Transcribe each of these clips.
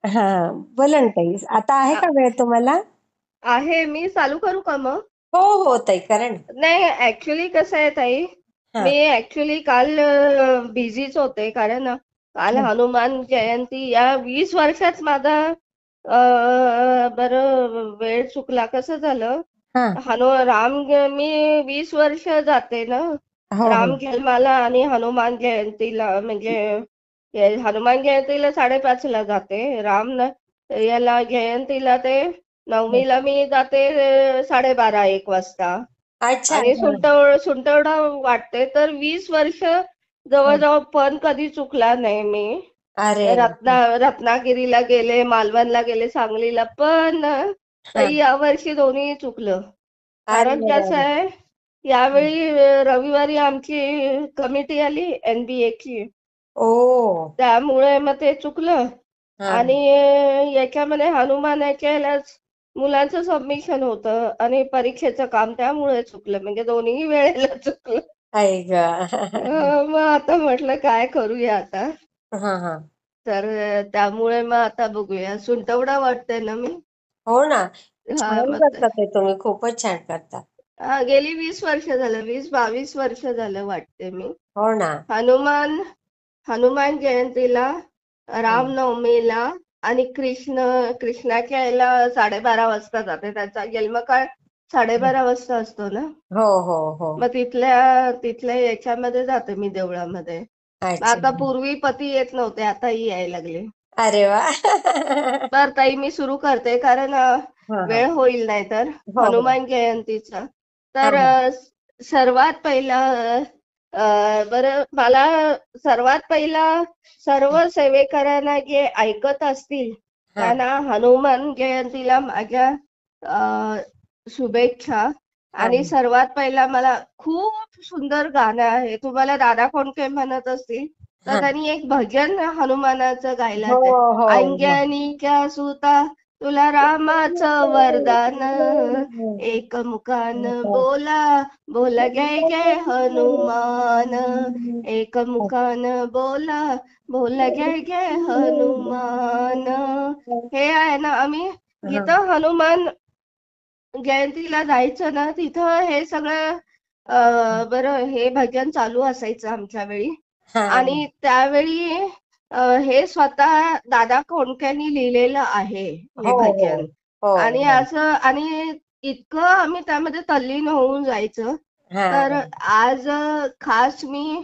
हा, बोला ना ताई. आता आहे आ- का वेळ तुम्हाला? आहे. मी चालू करू का मग? हो हो ताई, करा ना. नाही, ऍक्च्युली कसं आहे ताई, हा मी ऍक्च्युली काल बिझीच होते, कारण काल हा हनुमान जयंती या 20 वर्षात माझा बरं वेळ चुकला. कसं झालं, हा. मी 20 वर्ष जाते ना हो हो. राम जन्माला आणि हनुमान जयंतीला. म्हणजे हनुमान जयंतीला 5:30ला जाते. याला जयंतीला ते नवमीला मी जाते 12:30-1 वाजता. अच्छा आणि अच्छा. सुंटवडा वाटते. तर 20 वर्ष जवळजवळ पण कधी चुकला नाही मी. अरे. रत्नागिरीला गेले, मालवणला गेले, सांगलीला पण. हा. ताई यावर्षी दोन्ही चुकलं. अरे कारण अरे कसं अरे. आहे, यावेळी रविवारी आमची कमिटी आली एनबीएची. ओ. त्यामुळे मग ते चुकलं. हा. आणि याच्यामध्ये हनुमानाच्या यालाच मुलांचं सबमिशन होतं आणि परीक्षेचं काम, त्यामुळे चुकलं. म्हणजे दोन्ही वेळेला चुकलं. आई ग. मग आता म्हटलं काय करूया आता. हा हा. तर त्यामुळे मग आता बघूया. सुंटवडा वाटतंय ना मी. हो ना. हा छान मग करता ते, तुम्ही खूपच छान करता. गेली 20 वर्ष झालं, 20-22 वर्ष झालं वाटते मी. हो ना. हनुमान हनुमान जयंतीला, हं. रामनवमीला आणि कृष्णाच्या याला 12:30 वाजता जाते. त्याचा जन्मकाळ 12:30 वाजता असतो ना. हो हो हो. मग तिथल्या तिथल्या याच्यामध्ये जाते मी, देवळामध्ये. मग अच्छा. आता पूर्वी पती येत नव्हते, आताही यायला लागले. अरे वा. तर ताई मी सुरू करते, कारण हा हा. वेळ होईल नाही तर. हो हो. हनुमान जयंतीचा हा तर हा. सर्वात पहिला, बरं मला सर्वात पहिला सर्व सेवेकरांना जे ऐकत असतील हा त्यांना हनुमान जयंतीला माझ्या अ, शुभेच्छा. हा आणि सर्वात पहिला मला खूप सुंदर गाणं आहे, तुम्हाला दादा कोंडके म्हणत असतील तर हा. त्यांनी एक भजन हनुमानाचं गायलं हो आहे. हो हो. अंजनीच्या सुता तुला रामाचं वरदान, एक मुखान बोला, बोला जय जय हनुमान, एक मुखान बोला, बोला जय जय हनुमान. हे आहे ना, आम्ही हा जिथं हनुमान जयंतीला जायचं ना, तिथं हे सगळं बरं हे भजन चालू असायचं आमच्या वेळी. हा. आणि त्यावेळी हे स्वतः दादा कोंडकेंनी लिहिलेलं आहे हे हो हो भजन. हो आणि हो. आणि इतकं आम्ही त्यामध्ये तल्लीन होऊन जायचं. हा तर हा. आज खास मी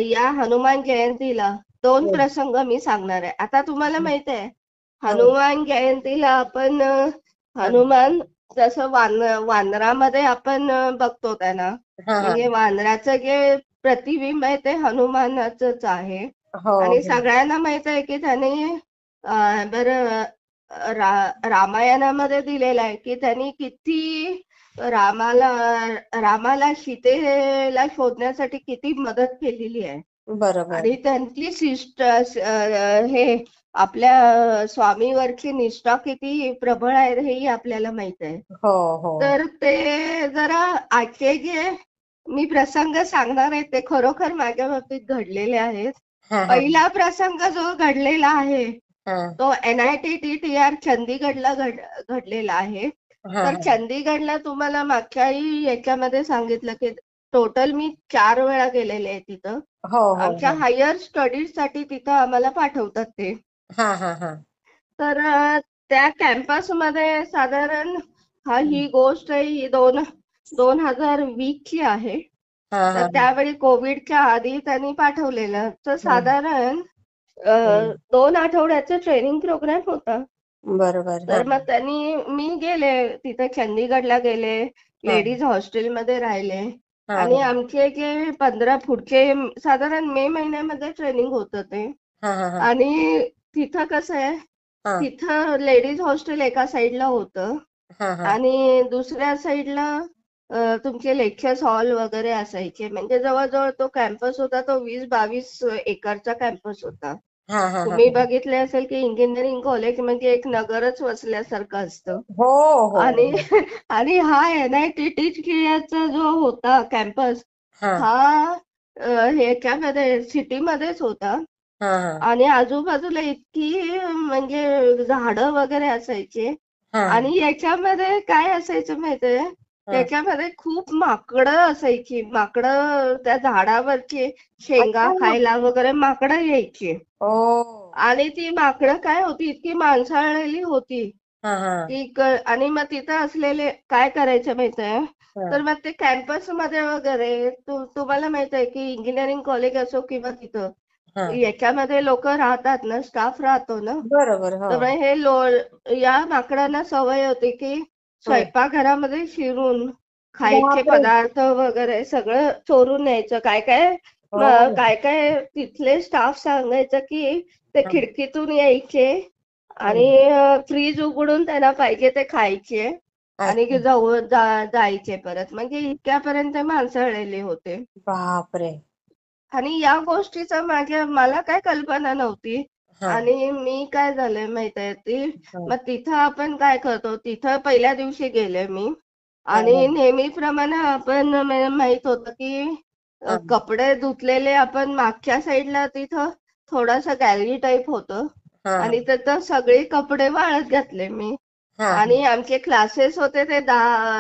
या हनुमान जयंतीला दोन हो. प्रसंग मी सांगणार आहे. आता तुम्हाला माहित आहे, हो. हनुमान जयंतीला आपण हा हनुमान जसं वानरामध्ये आपण बघतो त्यांना. हा हा. म्हणजे वानराचं जे प्रतिबिंब आहे ते हनुमानाचंच आहे. हो आणि हो. सगळ्यांना माहित आहे की त्याने बरं रामायणामध्ये दिलेलं आहे की त्यांनी किती रामाला रामाला सीतेला शोधण्यासाठी किती मदत केलेली आहे. बरोबर. आणि त्यांची हे आपल्या स्वामीवरची निष्ठा किती प्रबळ आहे हेही आपल्याला माहित आहे. हो हो. तर ते जरा आजचे जे मी प्रसंग सांगणार आहे ते खरोखर माझ्या बाबतीत घडलेले आहेत. हा हा पहिला प्रसंग जो घडलेला आहे हा तो NITTTR चंदीगडला घडलेला आहे. हा तर हा. चंदीगडला तुम्हाला मागच्याही याच्यामध्ये सांगितलं की टोटल मी 4 वेळा गेलेले आहे तिथं. हो हो आमच्या हो. हायर स्टडीज साठी तिथं आम्हाला पाठवतात ते. हा हा हा. तर त्या कॅम्पसमध्ये साधारण ही गोष्ट ही 2020 ची आहे. हा तर हा. त्यावेळी कोविडच्या आधी त्यांनी पाठवलेलं. तर हम्म. साधारण हम्म. 2 आठवड्याचा ट्रेनिंग प्रोग्राम होता. बरोबर. हा तर मग त्यांनी मी गेले तिथे चंदीगडला गेले, हा लेडीज हॉस्टेलमध्ये राहिले. हा आणि आमचे जे 15 पुढचे साधारण मे महिन्यामध्ये ट्रेनिंग होतं ते. हा हा हा आणि तिथं कसं आहे, हा तिथं लेडीज हॉस्टेल एका साईडला होतं हा हा. आणि दुसऱ्या साईडला तुमचे लेक्चर्स हॉल वगैरे असायचे. म्हणजे जवळजवळ तो कॅम्पस होता तो 20-22 एकरचा कॅम्पस होता. हा हा हा. तुम्ही बघितले असेल की इंजिनिअरिंग कॉलेज म्हणजे एक नगरच वसल्यासारखं असतं. हो हो आणि हो. आणि हा NITTचा जो होता कॅम्पस, हा हा ह्याच्यामध्ये सिटीमध्येच होता. हा हा आणि आजूबाजूला इतकी म्हणजे झाडं वगैरे असायची. हा आणि याच्यामध्ये काय असायचं माहितीये, हा. याच्यामध्ये खूप माकडं असायची. माकडं त्या झाडावरची शेंगा अच्छा. खायला वगैरे माकडं यायची. ओ. आणि ती माकडं काय होती, इतकी मांसाळलेली होती. हा हा आणि मग तिथं असलेले काय करायचं माहितीये, हा तर मग ते कॅम्पस मध्ये वगैरे तुम्हाला माहित आहे की इंजिनिअरिंग कॉलेज असो किंवा तिथं हा. याच्यामध्ये लोक राहतात ना, स्टाफ राहतो ना. बरोबर. हो. तर मग या माकडांना सवय होती की हो. स्वयंपाकघरामध्ये शिरून खायचे बापरे. पदार्थ वगैरे सगळं चोरून न्यायचं. काय काय हो. काय काय तिथले स्टाफ सांगायचं की ते हा, खिडकीतून यायचे आणि हम्म. फ्रीज उघडून त्यांना पाहिजे ते खायचे आणि अच्छा. जायचे परत. म्हणजे इतक्यापर्यंत माणसळलेले होते. बापरे. आणि या गोष्टीचा मला काय कल्पना नव्हती. हा आणि मी काय झालंय माहित आहे ती, हा मग तिथं आपण काय करतो, तिथं पहिल्या दिवशी गेले मी. हा आणि नेहमीप्रमाणे आपण माहित होतं की हा कपडे धुतलेले आपण मागच्या साईडला तिथं थोडासा गॅलरी टाईप होतं. हा आणि तिथं सगळे कपडे वाळत घातले मी. हा आणि आमचे क्लासेस होते ते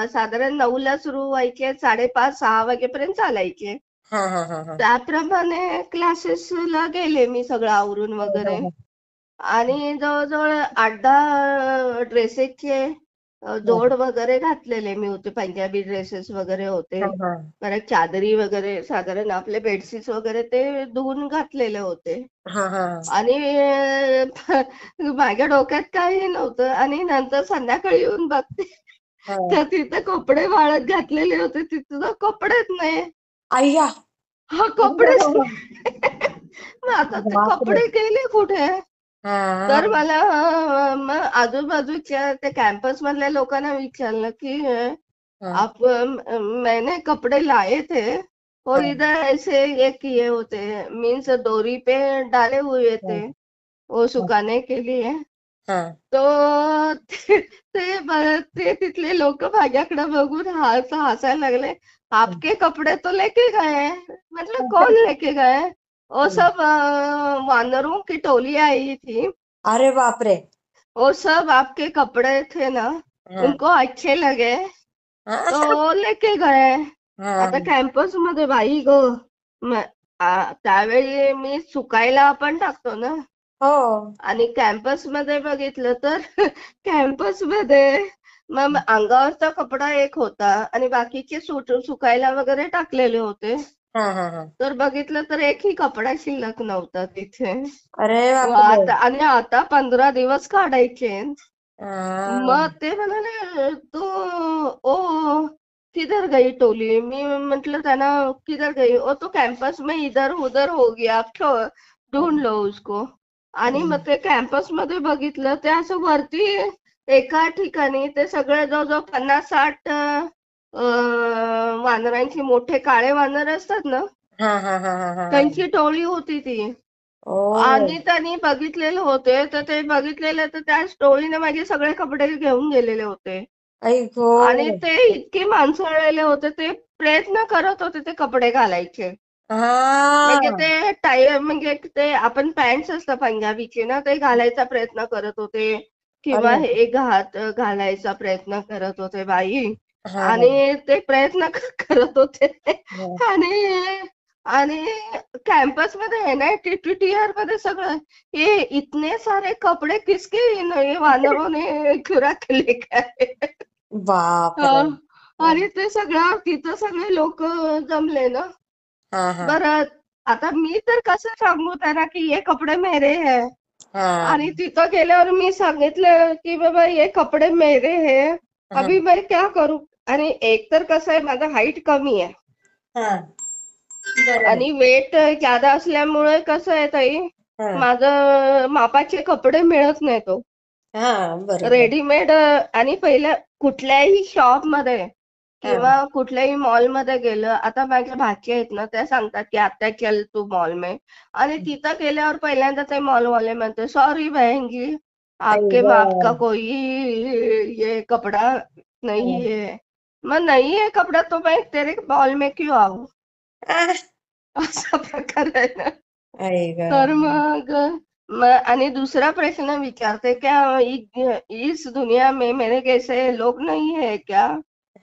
साधारण 9ला सुरू व्हायचे, 5:30 6 वाजेपर्यंत चालायचे. हा हा हा हा त्याप्रमाणे क्लासेसला गेले मी सगळं आवरून वगैरे. हा आणि जवळजवळ 8-10 ड्रेसेसचे जोड वगैरे घातलेले मी होते. पंजाबी ड्रेसेस वगैरे होते. हा हा परत चादरी वगैरे साधारण आपले बेडशीट्स वगैरे ते धुवून घातलेले होते. हा हा आणि माझ्या डोक्यात काही नव्हतं. आणि नंतर संध्याकाळी येऊन बघते हा. तर तिथे कपडे वाळत घातलेले होते, तिथं कपडेच नाही. अय्या. हा, कपडेच नाही. मग आता ते बापरे. कपडे गेले कुठे? हा तर हा मला मग आजूबाजूच्या त्या कॅम्पस मधल्या लोकांना विचारलं की हा आप मैंने कपड़े लाए थे और हा इधर ऐसे ये किए होते, मीन्स डोरी पे डाले हुए हा थे वो हा सुखाने के लिए. हा. तो ते तिथले लोक माझ्याकडे बघून हसायला लागले. आपके कपड़े तो लेके गए. मतलब कौन लेके गए? वो सब वानरों की टोली आई थी, अरे बापरे. वो सब आपके कपड़े थे ना, हा उनको अच्छे लगे हा तो वो लेके गए. हा आता कॅम्पस मध्ये बाई ग, त्यावेळी मी सुकायला आपण टाकतो ना. हो. आणि कॅम्पस मध्ये बघितलं तर कॅम्पस मध्ये मग अंगावरचा कपडा एक होता आणि बाकीचे सुकायला वगैरे टाकलेले होते. हा हा हा. तर बघितलं तर एकही कपडा शिल्लक नव्हता तिथे. अरे बापरे. आणि आता 15 दिवस काढायचे. हा मग ते म्हणाले तू ओ किधर गई टोली. मी म्हंटल त्यांना किधर गई. ओ तो कैंपस में इधर उधर हो गया, ढूंढ लो उसको. आणि मग ते कॅम्पस मध्ये बघितलं ते असं वरती एका ठिकाणी ते सगळे जवळजवळ 50-60 वानरांची, मोठे काळे वानर असतात ना, हा हा हा हा हा. त्यांची टोळी होती ती. ओ. आणि त्यांनी बघितलेले होते तर ते बघितलेले तर त्या टोळीने माझे सगळे कपडे घेऊन गेलेले होते. आई गो. आणि ते इतके माणसळलेले होते, ते प्रयत्न करत होते ते कपडे घालायचे. म्हणजे हा. म्हणजे ते आपण पॅन्ट्स असतं पंजाबीचे ना, ते घालायचा प्रयत्न करत होते किंवा अरे. हे घालायचा प्रयत्न करत होते बाई. हा हा आणि ते प्रयत्न करत होते. हा. आणि आणि कॅम्पस मध्ये आहे ना, टीटीआर मध्ये सगळं ये इतने सारे कपडे किसके ये वानरों ने चुरा के लेके आए. बापरे. हा. आणि ते सगळं तिथं सगळे लोक जमले ना. हा हा बरं, आता मी तर कसं सांगू त्यांना की ये कपडे मेरे है. हा आणि तिथं गेल्यावर मी सांगितलं की बाबा ये कपडे मेरे है, हा अभी मैं क्या करू. आणि एक तर कसं आहे, माझं हाईट कमी आहे हा. बरोबर. आणि वेट जादा असल्यामुळे कसं आहे ताई, हा माझं मापाचे कपडे मिळत नाही तो हा. बरोबर. रेडीमेड. आणि पहिलं कुठल्याही शॉप मध्ये हा किंवा कुठल्याही मॉल मध्ये गेलं, आता माझ्या भाची आहेत ना, त्या सांगतात की आता चल तू मॉल में. आणि तिथं गेल्यावर पहिल्यांदा ते मॉल वाले म्हणते सॉरी बहन जी, आई आपके ग. माप का कोई ये कपड़ा नहीं हा. है. मग नहीं है कपड़ा तो मैं तेरे मॉल में क्यों आऊं. आ, असा प्रकार आहे ना. आई ग. तर आणि दूसरा प्रश्न विचारते, क्या इस दुनिया में मेरे जैसे लोग नहीं है क्या?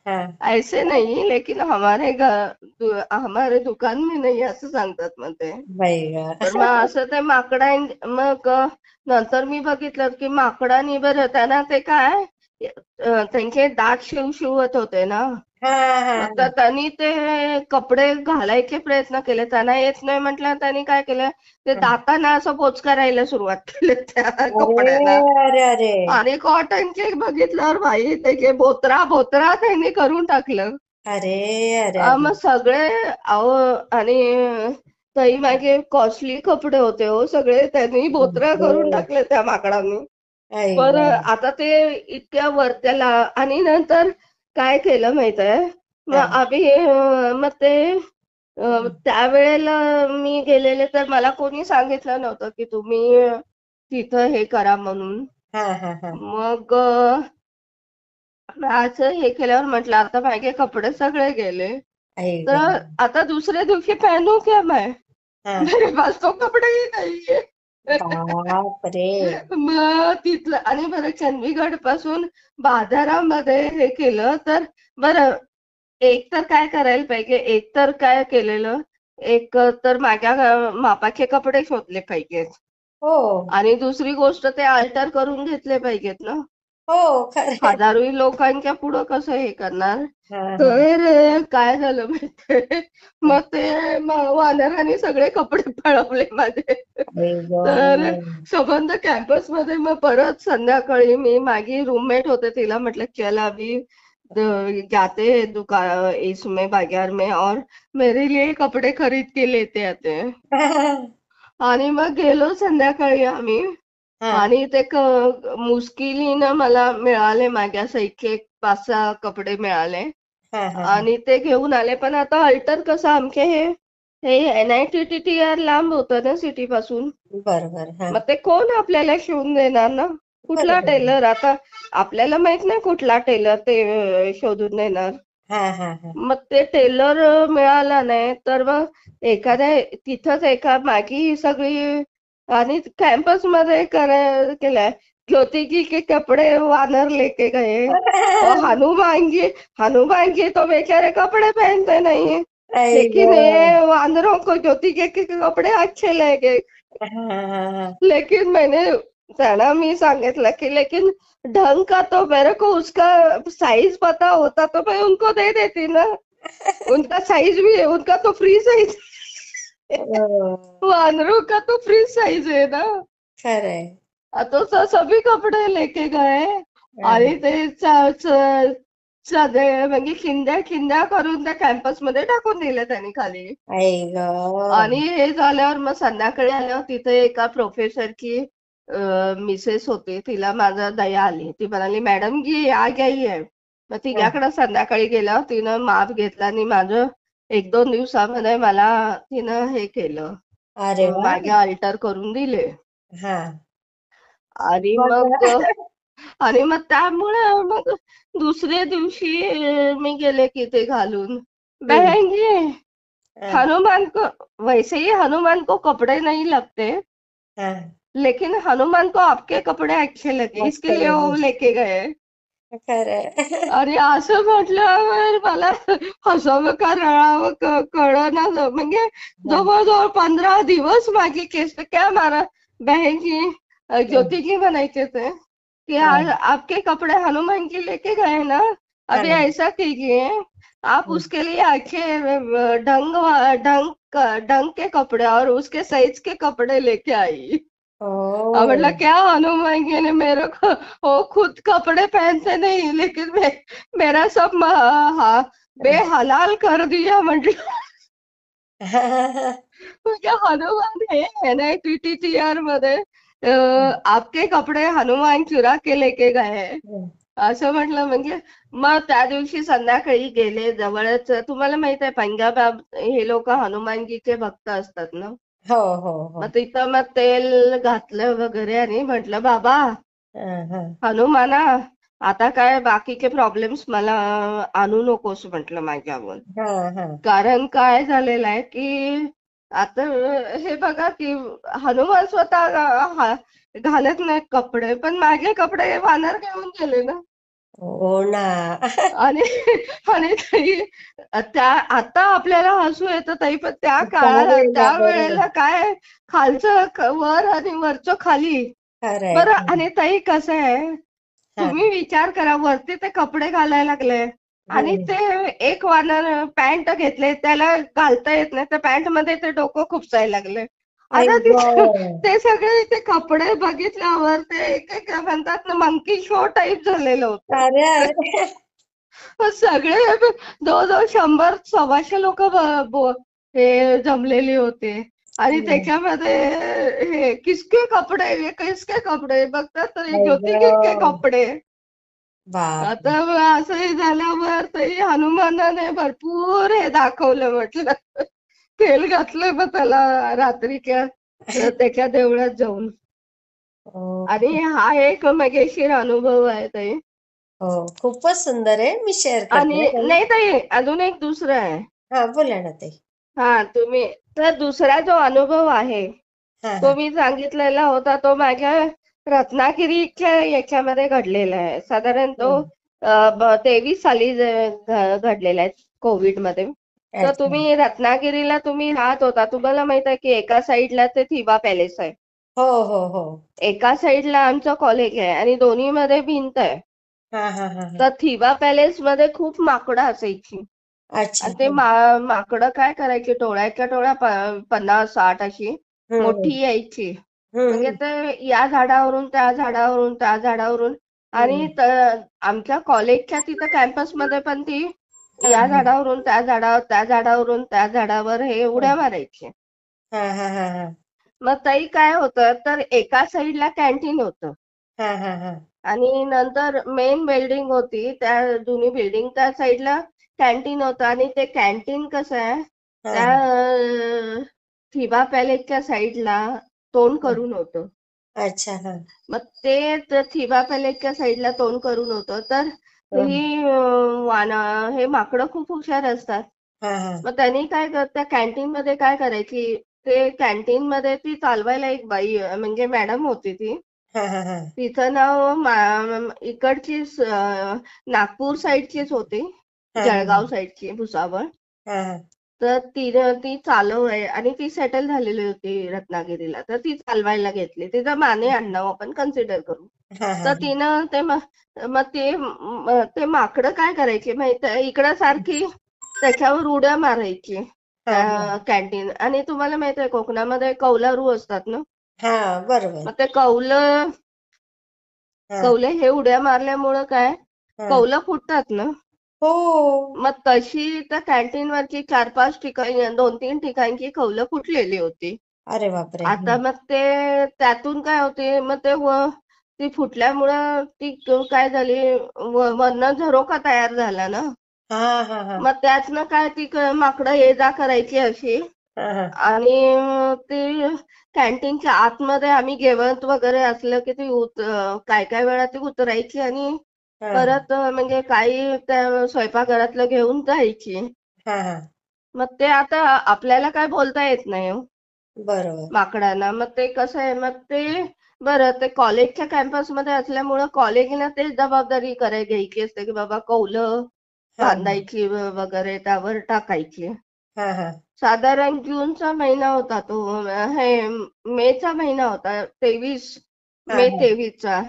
हा. ऐसे नाही, लेकिन हमारे दुकान में नाही असं सांगतात मग ते. बाई तर ग. मग असं ते नंतर मी बघितलं की माकडांनी बरं त्यांना ते काय त्यांचे दात शिवत होते ना. हा हा मग तर त्यांनी ते कपडे घालायचे प्रयत्न केले, त्यांना येत नाही म्हटलं, त्यांनी काय केलं, ते हा. दातांना असं बोच करायला सुरुवात केली त्या अरे कपड्यांना. अरे अरे. आणि कॉटनचे बघितल्यावर भाई त्याचे बोत्रा बोत्रा त्यांनी करून टाकलं. अरे अरे अरे. मग सगळे अहो, आणि ताई मागे कॉस्टली कपडे होते हो सगळे, त्यांनी बोत्रा करून बापरे. टाकले त्या माकडांनी. आई ग. बरं आता ते इतक्या वरत्याला, आणि नंतर काय केलं माहित आहे, हा. मग ते त्यावेळेला मी गेलेले, तर मला कोणी सांगितलं नव्हतं की तुम्ही तिथं हे करा म्हणून. हा हा हा. मग असं हे केल्यावर म्हटलं आता माझे कपडे सगळे गेले, आई ग. तर आता दूसरे दिवशी पहनू क्या मैं? हा. मेरे पास तो कपडे ही नहीं है. बापरे. मग तिथलं, आणि बरं चंदीगड पासून बाजारामध्ये हे केलं तर बरं, एक तर काय करायला पाहिजे, एक तर काय केलेलं, एक तर माझ्या मापाचे कपडे शोधले पाहिजेत, हो आणि दुसरी गोष्ट ते अल्टर करून घेतले पाहिजेत ना. हो खरंय. हजारो लोकांच्या पुढं कसं हे करणार. हा हा तर काय झालं माहितीये, मग ते वानरांनी सगळे कपडे पळवले माझे. आई ग. तर संबंध कॅम्पस मध्ये मग परत संध्याकाळी मी, माझी रूममेट होते, तिला म्हटलं चल अभी जाते हैं दुकान इसमें बाजार में और मेरे लिए कपडे खरीद के लेते आते हैं. आणि मग गेलो संध्याकाळी आम्ही, हा आणि ते मुश्किलीनं मला मिळाले, माझ्या साईजचे 5-6 कपडे मिळाले, हा हा हा. आणि ते घेऊन आले. पण आता अल्टर कसं, आमचे हे हे NITTTR लांब होतं ना सिटी पासून. बरोबर. हा. मग ते कोण आपल्याला शिवून देणार ना? कुठला बरोबर. टेलर आता, आपल्याला माहित नाही कुठला टेलर ते शोधून देणार. हा हा हा. मग ते टेलर मिळाला नाही, तर मग एखाद्या तिथंच एका माझी ही सगळी, आणि कॅम्पस मध्ये केलाय, ज्योति जी के कपड़े वानर लेके गए, और हनुमान जी तो बेचारे कपड़े पहनते नहीं है, आई ग. लेकिन ये वानरों को ज्योति जी के कपड़े अच्छे लगे. हा हा हा. लेकिन त्यांना मी सांगितलं की लेकिन ढंग का तो मेरे को उसका साइज पता होता तो मैं उनको दे देती ना. उनका साइज भी है, उनका तो फ्री साइज. हो, वानरों का तो फ्री साइज है ना. खरंय. तो सभी कपडे लेके गए, हा, आणि ते सगळे म्हणजे खिंड्या खिंड्या करून त्या कॅम्पस मध्ये टाकून दिले त्यांनी खाली. आई ग. आणि हे झाल्यावर मग संध्याकाळी आल्यावर तिथे एका प्रोफेसरची मिसेस होती, तिला माझा दया आली, ती म्हणाली मॅडम जी आ गई है. मग हा. तिच्याकडे संध्याकाळी गेल्यावर तिनं माप घेतला, आणि माझं 1-2 दिवसामध्ये मला तिनं हे केलं, अरे वा. माझे अल्टर करून दिले. हा. आणि मग मग त्यामुळे मग दुसऱ्या दिवशी मी गेले की ते घालून, हम्म. बहन जी हा हनुमान को, वैसे ही हनुमान को कपड़े नहीं लगते, हा. लेकिन हनुमान को आपके कपड़े अच्छे लगे, मस्त इसके लिए लगे. वो लेके गए. खरंय. आणि असं म्हटल्यावर मला हसावं का रडावं कळना. म्हणजे हा, जवळजवळ 15 दिवस माझी केस, क्या मारा बहन जी, हा, ज्योति जी बनायचे थे कि हा, आज आपके कपड़े हनुमान जी लेके गए ना, हा, अभी ऐसा कीजिए, आप हा. उसके लिए अच्छे ढंग ढंग ढंग के कपड़े और उसके साइज के कपड़े लेके आई. ओ. मतलब क्या, हनुमान जी ने मेरे को, वो खुद कपड़े पहनते नहीं, लेकिन मेरा सब हाँ, बेहलाल कर दिया म्हटलं. म्हणजे हनुमान हे NITTTR मध्ये आपके कपडे हनुमान चुरा के लेके गए, असं म्हटलं. म्हणजे मग त्या दिवशी संध्याकाळी गेले, जवळच, तुम्हाला माहित आहे पंजाब हे लोक हनुमानजीचे भक्त असतात ना. हो हो हो. मग तिथं मग तेल घातलं वगैरे, आणि म्हटलं बाबा हा हा हनुमाना, आता काय बाकीचे प्रॉब्लेम्स मला आणू नकोस म्हटलं माझ्यावर. हा हा. कारण काय झालेलं आहे की आता हे बघा की हनुमान स्वतः घालत नाहीत कपडे, पण माझे कपडे वानर घेऊन गेले ना. हो ना. आणि आणि ताई, त्या आता आपल्याला हसू येतं ताई, पण त्या काळाला त्यावेळेला त्या बरोबर. वेळेला काय, खालचं वर आणि वरचं खाली. खरंय बरं, खरंय. आणि ताई कसं आहे, हा. तुम्ही विचार करा, वरती ते कपडे घालायला लागले आणि हम्म. ते एक वानर पॅन्ट घेतले, त्याला घालता येत नाही, त्या पॅन्ट मध्ये ते डोकं खुपसायला लागले. आई आता गं. ते सगळे ते कपडे बघितल्यावर ते एक एक म्हणतात ना, मंकी शो टाईप झालेलं होतं. अरे अरे. मग सगळे जवळजवळ 100-125 लोक हे जमलेली होते आणि हम्म. त्याच्यामध्ये हे किसके कपडे, हे किसके कपडे बघतात तर हे आई ज्योती के गं. कपडे. बापरे. आता असं हे झाल्यावर तरी हनुमानाने भरपूर हे दाखवलं, म्हटलं तेल घातलं मग त्याला रात्रीच्या त्याच्या देवळात जाऊन. हो आणि हा एक मजेशीर अनुभव आहे ताई. हो, खूपच सुंदर आहे. मी शेअर आणि करते ताई. नाही ताई, अजून एक दुसरं आहे. हा, बोला ना ताई. हा, तुम्ही, तर दुसरा जो अनुभव आहे हा तो हा. मी सांगितलेला होता, तो माझ्या रत्नागिरीच्या याच्यामध्ये घडलेला आहे. साधारण तो हम्म. 23 साली घडलेला आहे, कोविडमध्ये. तर अच्छा. तुम्ही रत्नागिरीला तुम्ही राहत होता, तुम्हाला माहित आहे की एका साईडला ते थिबा पॅलेस आहे, हो हो हो. एका साईडला आमचं कॉलेज आहे आणि दोन्ही मध्ये भिंत आहे. हा हा हा हा. तर थिबा पॅलेस मध्ये खूप माकडं असायची अच्छा. आणि ते माकडं काय करायचे, टोळ्याच्या टोळ्या 50-60 अशी हम्म मोठी यायची. म्हणजे हम्म ते या झाडावरून त्या झाडावरून त्या झाडावरून, आणि हम्म. आमच्या कॉलेजच्या तिथं कॅम्पसमध्ये पण ती हा या हा झाडावरून त्या झाडावर, त्या झाडावरून त्या झाडावर हे उड्या मारायचे. हा हा हा हा मग ताई काय होतं, तर एका साईडला कॅन्टीन होतं हा हा हा आणि नंतर मेन बिल्डिंग होती, त्या जुनी बिल्डिंग, त्या साईडला कॅन्टीन होतं आणि ते कॅन्टीन कसं आहे, हा त्या हा. थिबा पॅलेसच्या साईडला तोंड करून होतं. अच्छा. हा. मग ते थिबा पॅलेसच्या साईडला तोंड करून होतं. तर हम्म. ही हे माकडं खूप हुशार असतात. हा हा मग त्यांनी काय त्या कॅन्टीन मध्ये काय करायची, ते कॅन्टीन मध्ये ती चालवायला एक बाई, म्हणजे मॅडम होती ती. हा हा हा तिचं नाव इकडचीच, नागपूर साईडचीच होती, हा जळगाव साईडची, भुसावळ. हा हा तर ती चालव आहे आणि ती सेटल झालेली होती रत्नागिरीला, तर ती चालवायला घेतली. तिचं माने आडनाव आपण कन्सिडर करू. हा तर हा तिनं मग ते माकडं काय करायचे माहित आहे, इकडं सारखी त्याच्यावर उड्या मारायची हा त्या कॅन्टीन. आणि तुम्हाला माहित आहे कोकणामध्ये कौलारू असतात ना, हा. बरोबर. मग ते हा कौले हे उड्या मारल्यामुळं काय, हा. कौलं फुटतात ना. हो. मग तशी त्या कॅन्टीन वरची 4-5 ठिकाणी, 2-3 ठिकाणची कौलं फुटलेली होती. अरे बापरे. आता मग ते त्यातून काय होते, मग ती फुटल्यामुळं ती काय झाली, वरनं झरोका तयार झाला ना. हा हा हा मग त्यातनं काय ती माकडं ये जा करायची अशी. हा हा आणि ती कॅन्टीनच्या आतमध्ये आम्ही जेवत वगैरे असलं की ती काय काय वेळा ती उतरायची आणि हा परत म्हणजे काही त्या स्वयंपाकघरातलं घेऊन जायची. हा हा. मग ते आता आपल्याला काय बोलता येत नाही हो बरोबर. माकडांना. मग ते कसं आहे, मग ते बरं, ते कॉलेजच्या कॅम्पसमध्ये असल्यामुळं कॉलेजला तेच जबाबदारी घ्यायची असते की बाबा कौलं हा बांधायची वगैरे त्यावर टाकायची. हा हा साधारण जूनचा महिना होता तो, हे मेचा महिना होता, 23 हा मे हा 23चा.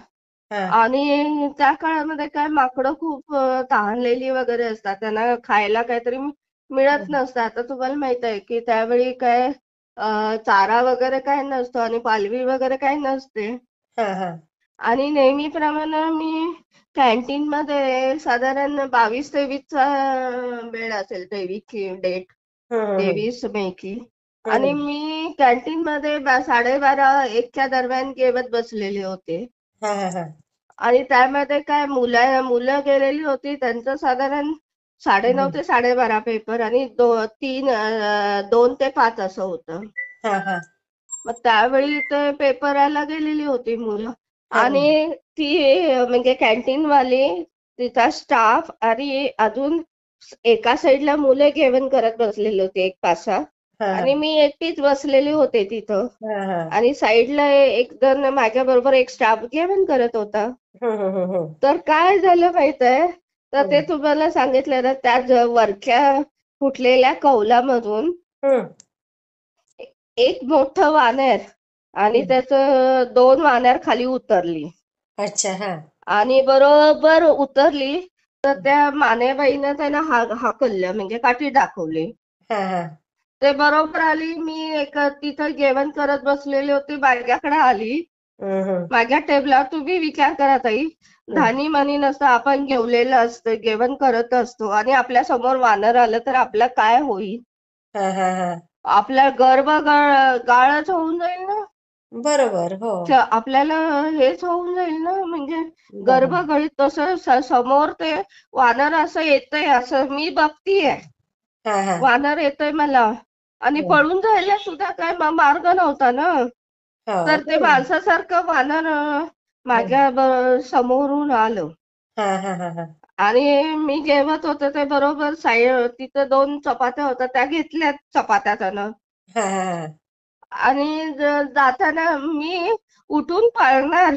हा आणि त्या काळामध्ये काय माकडं खूप तहानलेली वगैरे असतात, त्यांना खायला काहीतरी मिळत नसतं. आता तुम्हाला माहित आहे की त्यावेळी काय चारा वगैरे काय नसतो आणि पालवी वगैरे काय नसते. हा हा आणि नेहमीप्रमाणे मी कॅन्टीन मध्ये साधारण 22-23चा वेळ असेल, 23ची डेट, हम्म 23 मेची. आणि हम्म मी कॅन्टीन मध्ये 12:30-1च्या दरम्यान जेवत बसलेले होते. हा हा हा आणि त्यामध्ये काय मुलं गेलेली होती, त्यांचं साधारण 9:30 ते 12:30 पेपर आणि 2 ते 5 असं होतं. हा हा मग त्यावेळी ते पेपराला गेलेली होती मुलं. हा आणि ती म्हणजे कॅन्टीन वाली, तिचा स्टाफ आणि अजून एका साईडला मुलं जेवण करत बसलेली होती, एक 5-6. हा हा आणि मी एकटीच बसलेली होते तिथं. हा हा आणि साईडला एक जण माझ्या बरोबर एक स्टाफ जेवण करत होता. हम्म. तर काय झालं माहित आहे, तर ते हम्म तुम्हाला सांगितलं ना, त्या वरच्या फुटलेल्या कौलामधून हम्म. एक मोठं वानर आणि हम्म. त्याचं 2 वानर खाली उतरली. अच्छा. हा आणि बरोबर उतरली तर त्या मानेबाईनं त्यांना हाकललं, म्हणजे काठी दाखवली. हा हा ते बरोबर आली. मी तिथं जेवण करत बसलेली होती, माझ्याकडे आली. हम्म माझ्या टेबलावर तुम्ही विचार करा ताई, हम्म. धानी मनी नसतं, आपण जेवलेलं असतं, जेवण करत असतो आणि आपल्या समोर वानर आलं तर आपलं काय होईल? हा. आपल्या गर्भ गाळच होऊन जाईल ना. बरोबर. हो. आपल्याला हेच होऊन जाईल ना, म्हणजे बरोबर. गर्भगळीत तसं समोर ते वानर असं येतंय, असं मी बघतीये. हा हा वानर येतोय मला आणि हो पळून जायला सुद्धा काय मार्ग नव्हता ना. हो तर ते बरोबर. माणसासारखं वानर हम्म. माझ्या समोरून आलं. हा. आणि मी जेवत होते ते बरोबर तिथं 2 चपात्या होत्या, त्या घेतल्यात चपात्या त्यानं. हा. आणि जाताना मी उठून पळणार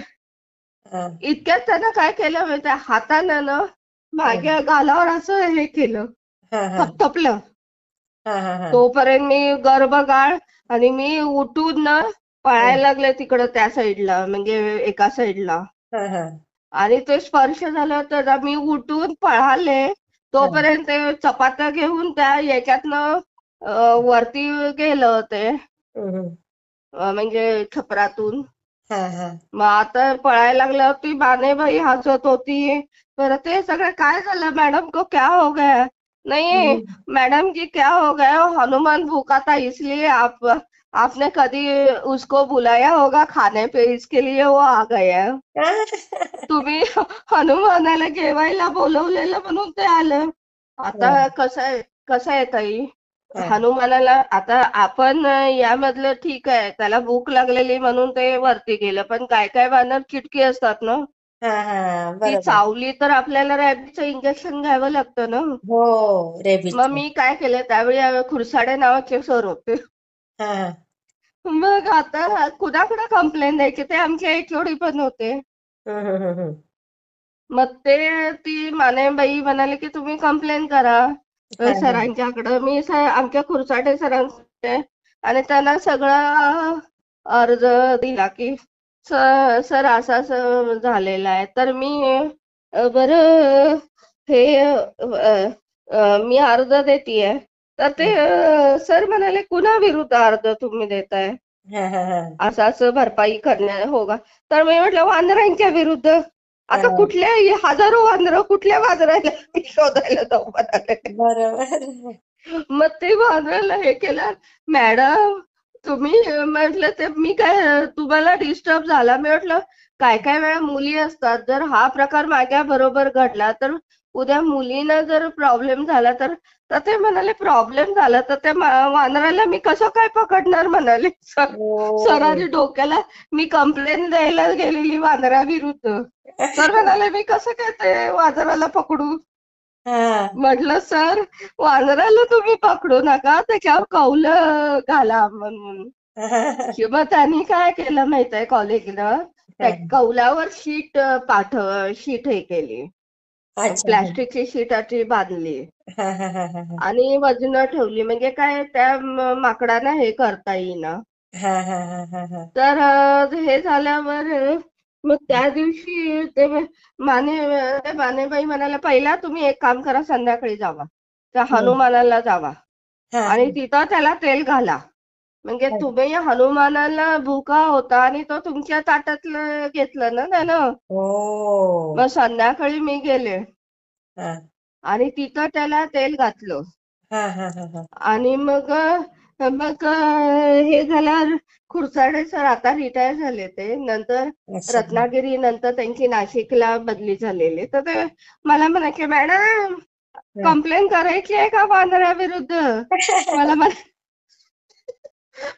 हा इतक्यात त्यानं काय केलं माहिती, हातानं ना हम्म. माझ्या गालावर असं हे केलं, हा थपथपलं. हा. तोपर्यंत मी गर्भगाळ आणि मी उठून ना पळायला हम्म. लागले तिकडं त्या साईडला, म्हणजे एका साईडला. हा आणि ते स्पर्श झालं तर मी उठून पळाले. तोपर्यंत ते चपात्या घेऊन त्या याच्यातनं वरती गेलं ते, हम्म. म्हणजे छपरातून. हा. मग आता पळायला लागल्यावर ती बानेबाई हसत होती. पर ते सगळं काय झालं मॅडम को क्या हो गया? नहीं हम्म. मैडम जी क्या हो गया, हनुमान भूखा था इसलिए आपने कभी उसको बुलाया होगा खाने पे, इसके लिए वो आ गया. तुम्ही हनुमानाला जेवायला बोलवलेलं म्हणून ते आलं. आता कसं आहे ताई, हा हनुमानाला आता आपण यामधलं ठीक आहे, त्याला भूक लागलेली म्हणून ते वरती गेलं, पण काय काय वानर चिटकी असतात ना, ती बरोबर. चावली तर आपल्याला रॅबीचं इंजेक्शन घ्यावं लागतं ना. हो. मग रेबीज. मी काय केलं, त्यावेळी खुरसाडे नावाचे सर होते. हा मग आता कुणाकडे कंप्लेंट द्यायची, ते आमचे एचओडी पण होते. हम्म. मग ती मानेबाई म्हणाले की तुम्ही कंप्लेंट करा हा सरांच्याकडं. मी आमच्या खुरसाटे सरांकडे आणि त्यांना सगळा अर्ज दिला की सर असं असं झालेलं आहे. तर मी बरं हे मी अर्ज देतीये. तर ते सर म्हणाले कुणा विरुद्ध अर्ज तुम्ही देताय, हा. असं असं भरपाई करण्या होगा. तर मी म्हटलं वानरांच्या विरुद्ध. आता कुठल्या हजारो वानरं, कुठल्या वानराला शोधायला जाऊ म्हणाले. बरोबर. मग ते वानराला हे केलं, मॅडम तुम्ही म्हटलं ते मी काय तुम्हाला डिस्टर्ब झाला. मी म्हटलं काय काय वेळा मुली असतात, जर हा प्रकार माझ्या बरोबर घडला तर उद्या मुलीना जर प्रॉब्लेम झाला तर तर ते म्हणाले प्रॉब्लेम झाला तर त्या वानराला मी कसं काय पकडणार म्हणाले. हो. सरांनी डोक्याला, मी कंप्लेंट द्यायला गेलेली वानराविरुद्ध. सर म्हणाले मी कसं काय ते वानराला पकडू. हा म्हटलं सर वानराला तुम्ही पकडू नका, त्याच्यावर कौलं घाला म्हणून. किंवा त्यांनी काय केलं माहितीये, कॉलेजनं त्या कौलावर शीट हे केली, अच्छा. प्लास्टिकची शीट अशी बांधली हा आणि वजनं ठेवली, म्हणजे काय त्या माकडाला हे करता येईना. हा. तर हे झाल्यावर मग त्या दिवशी ते मानेबाई म्हणाला पहिला तुम्ही एक काम करा, संध्याकाळी जावा त्या हनुमानाला जावा आणि तिथं त्याला तेल घाला. म्हणजे तुम्ही हनुमानाला भुका होता आणि तो तुमच्या ताटातलं घेतलं ना त्यानं. हो. मग संध्याकाळी मी गेले हा आणि तिथं त्याला तेल घातलं. हा. आणि मग मग हे झाल्यावर खुरसाडे सर आता रिटायर झाले, ते नंतर अच्छा. रत्नागिरी नंतर त्यांची नाशिकला बदली झालेली. तर ते मला म्हणायचे मॅडम कंप्लेंट करायची आहे का वानराविरुद्ध. मला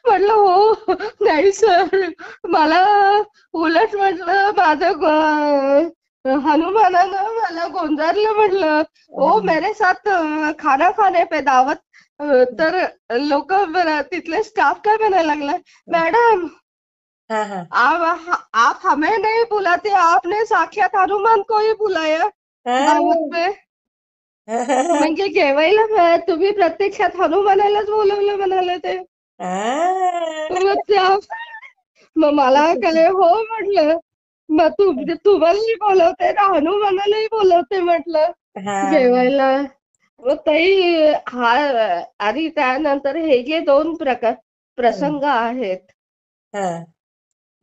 म्हटलं हो नाही सर, मला उलट म्हटलं माझं हनुमानानं मला गोंजारलं. म्हटलं ओ मेरे साथ खाना खाने पे दावत तर लोक तिथले स्टाफ काय म्हणायला लागला, मॅडम हाँ हाँ आप हमें नहीं बुलाते, आपने साक्षात हनुमान को ही बुलाया दावत हाँ पे. म्हणजे जेवायला तुम्ही प्रत्यक्षात हनुमानालाच बोलवलं म्हणाले ते. मग त्या मग मला कळे हो म्हटलं, मग तुम्हालाही बोलवते ना हनुमानालाही बोलवते म्हटलं हाँ जेवायला. मग ताई हा आणि त्यानंतर हे जे दोन प्रसंग आहेत हाँ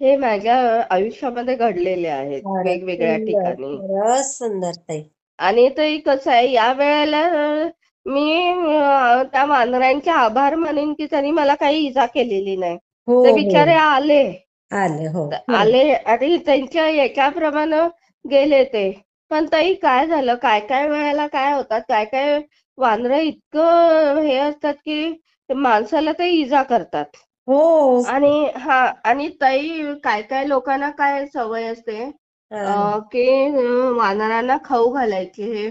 हे माझ्या आयुष्यामध्ये घडलेले आहेत फारच वेगवेगळ्या सुंदर ठिकाणी. खरंच सुंदर ताई. आणि ते कसं आहे या वेळेला मी त्या वानरांचे आभार मानेन की त्यांनी मला काही इजा केलेली नाही. हो ते हो बिचारे आले आले हो खरं. आले आणि त्यांच्या याच्याप्रमाणे गेले ते. पण ताई काय झालं, काय काय वेळेला काय होतात, काय काय वानरं इतकं हे असतात की माणसाला ते इजा करतात. हो आणि ताई काय काय लोकांना काय सवय असते हाँ की वानरांना खाऊ घालायची हे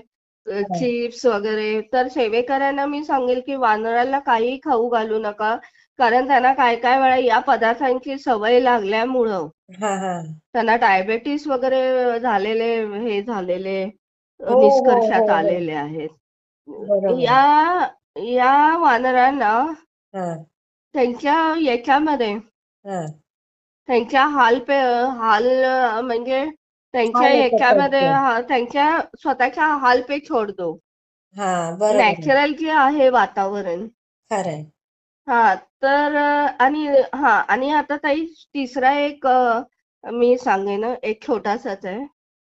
हाँ चिप्स वगैरे. तर सेवेकऱ्यांना मी सांगेल की वानराला काही खाऊ घालू नका, कारण त्यांना काय काय वेळा या पदार्थांची सवय लागल्यामुळं हाँ हाँ त्यांना डायबेटीस वगैरे झालेले हे झालेले हो हो हो निष्कर्षात हो आलेले आहेत. बरोबर या या वानरांना हाँ त्यांच्या याच्यामध्ये हाँ त्यांच्या हाल म्हणजे त्यांच्या छान होतं याच्यामध्ये त्यांचं. त्यांच्या स्वतःच्या हाल पे छोड दो. हाँ बरोबर आहे नॅचरल जे आहे वातावरण. खरंय. हा तर आणि आता ताई तिसरा एक मी सांगेन एक छोटासाच आहे.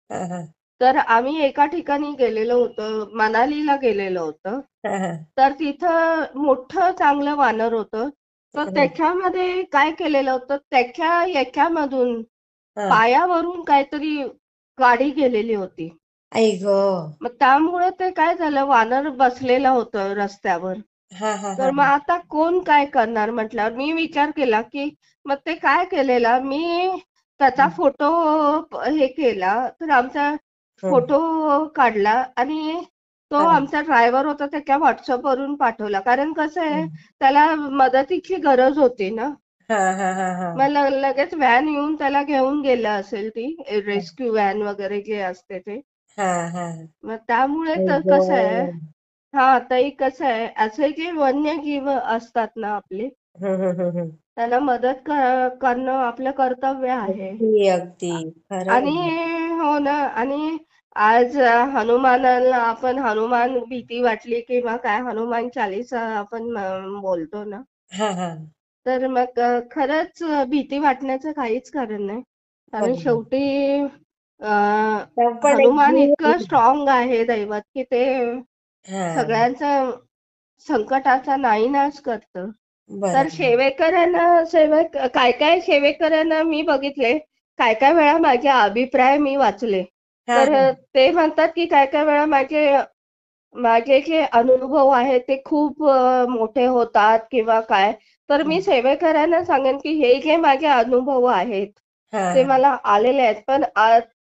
हाँ हाँ तर आम्ही एका ठिकाणी गेलेलो होतो, मनालीला गेलेलो होतो. हाँ हाँ तर तिथं मोठं चांगलं वानर होतं. तर हाँ त्याच्यामध्ये काय केलेलं होतं, त्याच्या याच्यामधून हाँ. पायावरून काहीतरी गाडी गेलेली होती. आई ग. मग त्यामुळे ते काय झालं, वानर बसलेलं होतं रस्त्यावर. हाँ हाँ तर हाँ मग आता कोण काय करणार म्हटल्यावर मी विचार केला की मग ते काय केलेला, मी त्याचा फोटो हे केला. तर आमचा हाँ फोटो काढला आणि तो हाँ आमचा ड्रायव्हर होता त्याच्या व्हॉट्सअपवरून पाठवला. कारण कसं आहे, हाँ त्याला मदतीची गरज होती ना. हाँ हाँ हाँ मग हाँ लगेच व्हॅन येऊन त्याला घेऊन गेलं असेल, ती रेस्क्यू व्हॅन वगैरे जे असते ते. हाँ हाँ. मग त्यामुळे आई तर ग. कसं आहे, हा ताई कसं आहे, असे जे वन्यजीव असतात ना आपले, हम्म. त्यांना मदत करणं आपलं कर्तव्य आहे. अगदी अगदी खरं आणि आहे. हो ना. आणि आज हनुमानाला आपण हनुमान भीती वाटली किंवा काय हनुमान चालीसा आपण बोलतो ना. हाँ हाँ तर मग खरंच भीती वाटण्याचं काहीच कारण नाही. कारण बरोबर. शेवटी पण एक हनुमान इतकं जीव. स्ट्रॉंग आहे दैवत की ते हाँ सगळ्यांचा संकटाचा नाईनाश करतं. तर बरोबर. काय काय सेवेकऱ्यांना मी बघितले, काय काय वेळा माझे अभिप्राय मी वाचले. हाँ तर हाँ ते म्हणतात की काय काय वेळा माझे माझे जे अनुभव आहेत ते खूप मोठे होतात किंवा काय. तर मी सेवेकऱ्यांना सांगेन की हे जे माझे अनुभव आहेत हाँ ते हाँ मला आलेले आहेत. पण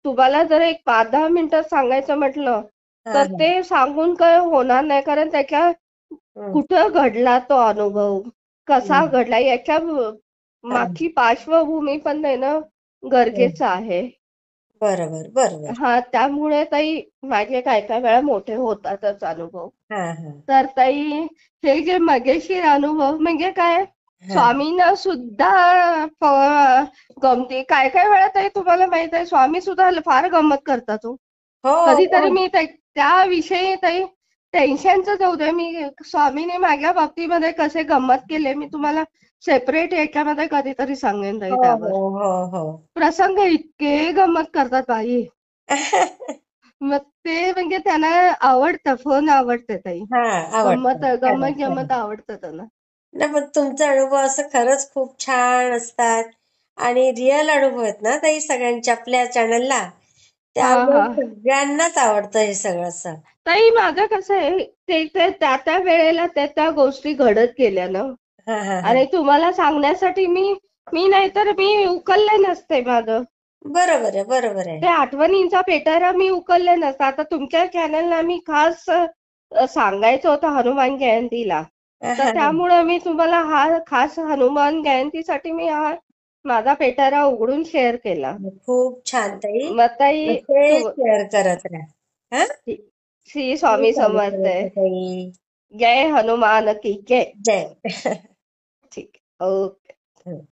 तुम्हाला जर एक 5-10 मिनिटात सांगायचं म्हटलं हाँ तर हाँ ते सांगून काय होणार नाही. कारण त्याच्या हम्म, कुठं घडला तो अनुभव, कसा हम्म. घडला याच्या हाँ मागची पार्श्वभूमी पण देणं गरजेचं आहे. बरोबर बरोबर. त्यामुळे ताई माझे काय काय वेळा मोठे होतातच अनुभव. हाँ हाँ तर ताई हे जे मजेशीर अनुभव म्हणजे काय, हाँ स्वामींना सुद्धा गमती. काय काय वेळा ताई तुम्हाला माहित आहे, स्वामी सुद्धा फार गंमत करतात हो. हो कधीतरी हो मी त्याविषयी ताई टेन्शनच जाऊ दे, मी स्वामीने माझ्या बाबतीमध्ये कसे गंमत केले मी तुम्हाला सेपरेट याच्यामध्ये कधीतरी सांगेन ताई हो त्यावर. हो हो हो. प्रसंग इतके गंमत करतात बाई. मग ते म्हणजे त्यांना आवडतं, फोन आवडते ताई. हा गंमत आवडतं खरं गंमत खरं. गंमत आवडतं त्यांना. नाही पण तुमचे अनुभव असं खरंच खूप छान असतात आणि रिअल अनुभव आहेत ना ताई सगळ्यांच्या आपल्या चॅनलला, हा त्यामुळे हा सगळ्यांनाच आवडतं हे सगळं असं. ताई माझं कसं आहे, ते त्या त्या वेळेला त्या गोष्टी घडत गेल्या ना. हा हा हा आणि तुम्हाला सांगण्यासाठी मी मी नाहीतर मी उकलले नसते माझं. बरोबर आहे बरोबर आहे. ते आठवणींचा पेटारा मी उकलले नसते. आता तुमच्या चॅनलला मी खास सांगायचं होतं हनुमान जयंतीला. तर त्यामुळे मी तुम्हाला हा खास हनुमान जयंतीसाठी मी हा माझा पेटारा उघडून शेअर केला. खूप छान ताई. मग ताई असे शेअर करत राहा. हा, श्री स्वामी स्वामी समर्थ. समर्थ ताई. जय हनुमान की जय. जय. ठीक. ओके.